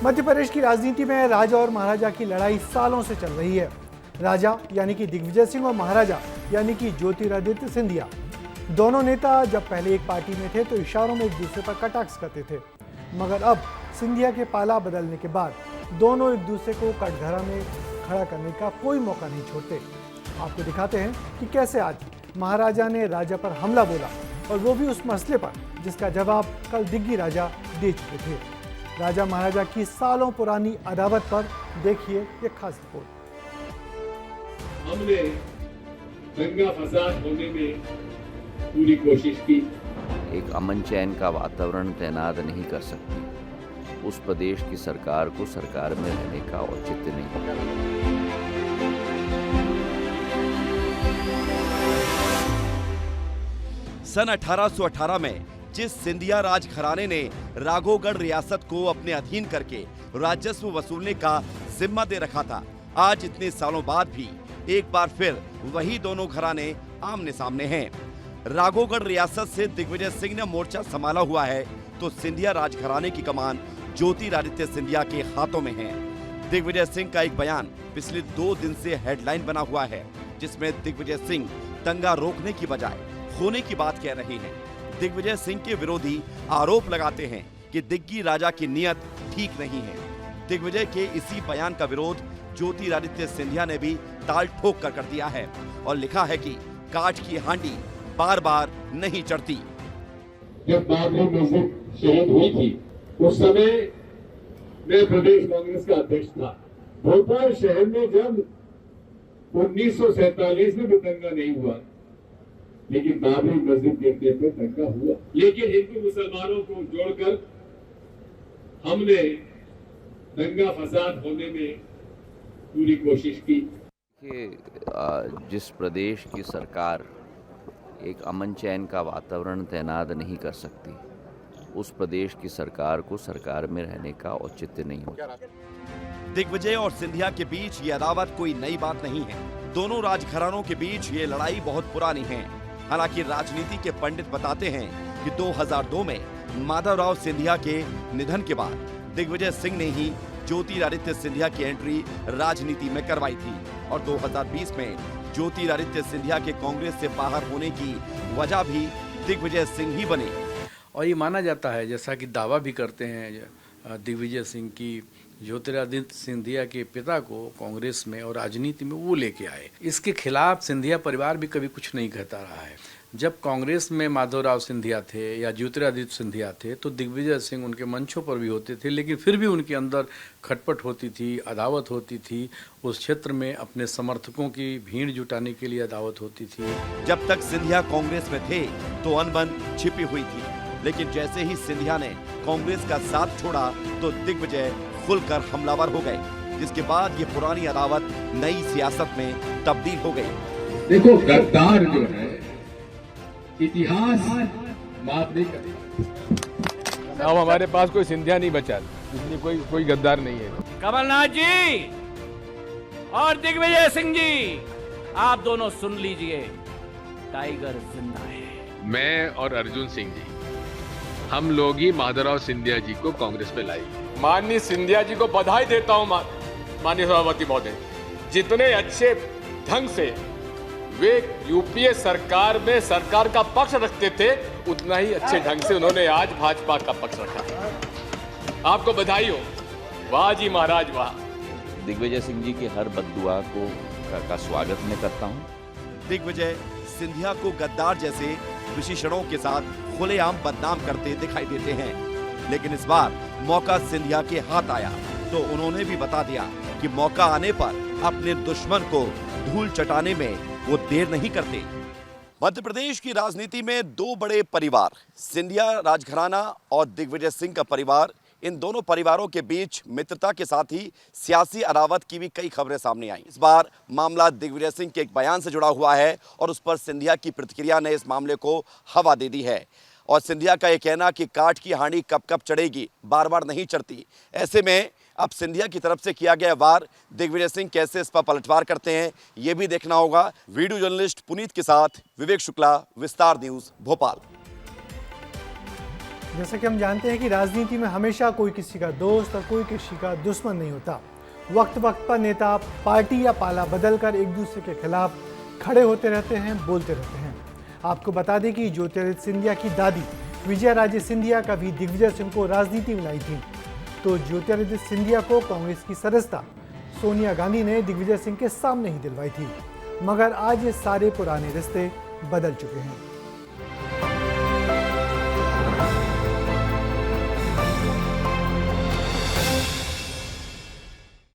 मध्य प्रदेश की राजनीति में राजा और महाराजा की लड़ाई सालों से चल रही है। राजा यानी कि दिग्विजय सिंह और महाराजा यानी कि ज्योतिरादित्य सिंधिया। दोनों नेता जब पहले एक पार्टी में थे तो इशारों में एक दूसरे पर कटाक्ष करते थे, मगर अब सिंधिया के पाला बदलने के बाद दोनों एक दूसरे को कटघरा में खड़ा करने का कोई मौका नहीं छोड़ते। आपको दिखाते हैं कि कैसे आज महाराजा ने राजा पर हमला बोला, और वो भी उस मसले पर जिसका जवाब कल दिग्गी राजा दे चुके थे। राजा महाराजा की सालों पुरानी अदावत पर देखिए ये खास रिपोर्ट। हमने दंगा फसाद होने में पूरी कोशिश की। एक अमन चैन का वातावरण तैनात नहीं कर सकती। उस प्रदेश की सरकार को सरकार में रहने का औचित्य नहीं। सन 1818 में जिस सिंधिया राज घराने ने राघोगढ़ रियासत को अपने अधीन करके राजस्व वसूलने का जिम्मा दे रखा था, आज इतने सालों बाद भी एक बार फिर वही दोनों घराने आमने सामने हैं। राघोगढ़ रियासत से दिग्विजय सिंह ने मोर्चा संभाला हुआ है तो सिंधिया राजघराने की कमान ज्योतिरादित्य सिंधिया के हाथों में है। दिग्विजय सिंह का एक बयान पिछले 2 दिन से हेडलाइन बना हुआ है, जिसमें दिग्विजय सिंह दंगा रोकने की बजाय होने की बात कह रहे हैं। दिग्विजय सिंह के विरोधी आरोप लगाते हैं कि दिग्गी राजा की नीयत ठीक नहीं है। दिग्विजय के इसी बयान का विरोध ज्योतिरादित्य सिंधिया ने भी ताल ठोक कर दिया है और लिखा है कि काठ की हांडी बार बार नहीं चढ़ती। जब बाबरी मस्जिद शहीद हुई थी उस समय मैं प्रदेश कांग्रेस का अध्यक्ष था। भोपाल शहर में जब 1947 में भी दंगा नहीं हुआ, लेकिन बाबरी मस्जिद गिरने पर दंगा हुआ। लेकिन हिंदू मुसलमानों को जोड़कर हमने दंगा फसाद होने में पूरी कोशिश की। जिस प्रदेश की सरकार एक अमन चैन का वातावरण तैनात नहीं कर सकती, उस प्रदेश की सरकार को सरकार में रहने का औचित्य नहीं होता। दिग्विजय और सिंधिया के बीच ये अदावत कोई नई बात नहीं है। दोनों राजघरानों के बीच ये लड़ाई बहुत पुरानी है। हालांकि राजनीति के पंडित बताते हैं कि 2002 में माधवराव सिंधिया के निधन के बाद दिग्विजय सिंह ने ही ज्योतिरादित्य सिंधिया की एंट्री राजनीति में करवाई थी, और 2020 में ज्योतिरादित्य सिंधिया के कांग्रेस से बाहर होने की वजह भी दिग्विजय सिंह ही बने। और ये माना जाता है, जैसा कि दावा भी करते हैं दिग्विजय सिंह की, ज्योतिरादित्य सिंधिया के पिता को कांग्रेस में और राजनीति में वो लेके आए। इसके खिलाफ सिंधिया परिवार भी कभी कुछ नहीं कहता रहा है। जब कांग्रेस में माधवराव सिंधिया थे या ज्योतिरादित्य सिंधिया थे तो दिग्विजय सिंह उनके मंचों पर भी होते थे, लेकिन फिर भी उनके अंदर खटपट होती थी, अदावत होती थी। उस क्षेत्र में अपने समर्थकों की भीड़ जुटाने के लिए अदावत होती थी। जब तक सिंधिया कांग्रेस में थे तो अनबन छिपी हुई थी, लेकिन जैसे ही सिंधिया ने कांग्रेस का साथ छोड़ा तो दिग्विजय खुलकर हमलावर हो गए, जिसके बाद ये पुरानी अदावत नई सियासत में तब्दील हो गई। देखो, गद्दार जो है इतिहास माफ नहीं करता। अब हमारे पास कोई सिंधिया नहीं बचा, इसलिए कोई गद्दार नहीं है। कमलनाथ जी और दिग्विजय सिंह जी, आप दोनों सुन लीजिए, टाइगर जिंदा है। मैं और अर्जुन सिंह जी, हम लोग ही माधवराव सिंधिया जी को कांग्रेस में लाई। माननीय सिंधिया जी को बधाई देता हूं माननीय सभापति महोदय, जितने अच्छे ढंग से वे यूपीए सरकार में सरकार का पक्ष रखते थे, उतना ही अच्छे ढंग से उन्होंने आज भाजपा का पक्ष रखा। आपको बधाई हो। वाह जी महाराज वाह। दिग्विजय सिंह जी की हर बद्दुआ का स्वागत मैं करता हूं। दिग्विजय सिंधिया को गद्दार जैसे विशेषणों के साथ खुलेआम बदनाम करते दिखाई देते हैं, लेकिन इस बार मौका सिंधिया के हाथ आया तो उन्होंने भी बता दिया कि मौका आने पर अपने दुश्मन को धूल चटाने में वो देर नहीं करते। मध्य प्रदेश की राजनीति में 2 बड़े परिवार, सिंधिया राजघराना और दिग्विजय सिंह का परिवार, इन दोनों परिवारों के बीच मित्रता के साथ ही सियासी अदावत की भी कई खबरें सामने आई। इस बार मामला दिग्विजय सिंह के एक बयान से जुड़ा हुआ है और उस पर सिंधिया की प्रतिक्रिया ने इस मामले को हवा दे दी है। और सिंधिया का ये कहना कि काठ की हांडी कब कब चढ़ेगी, बार बार नहीं चढ़ती। ऐसे में अब सिंधिया की तरफ से किया गया वार दिग्विजय सिंह कैसे इस पर पलटवार करते हैं, ये भी देखना होगा। वीडियो जर्नलिस्ट पुनीत के साथ विवेक शुक्ला, विस्तार न्यूज, भोपाल। जैसा कि हम जानते हैं कि राजनीति में हमेशा कोई किसी का दोस्त और कोई किसी का दुश्मन नहीं होता। वक्त वक्त पर नेता पार्टी या पाला बदलकर एक दूसरे के खिलाफ खड़े होते रहते हैं, बोलते रहते हैं। आपको बता दें कि ज्योतिरादित्य सिंधिया की दादी विजया राजे सिंधिया कभी दिग्विजय सिंह को राजनीति में लाई थी। तो ज्योतिरादित्य सिंधिया को कांग्रेस की सदस्यता सोनिया गांधी ने दिग्विजय सिंह के सामने ही दिलवाई थी। मगर आज ये सारे पुराने रिश्ते बदल चुके हैं।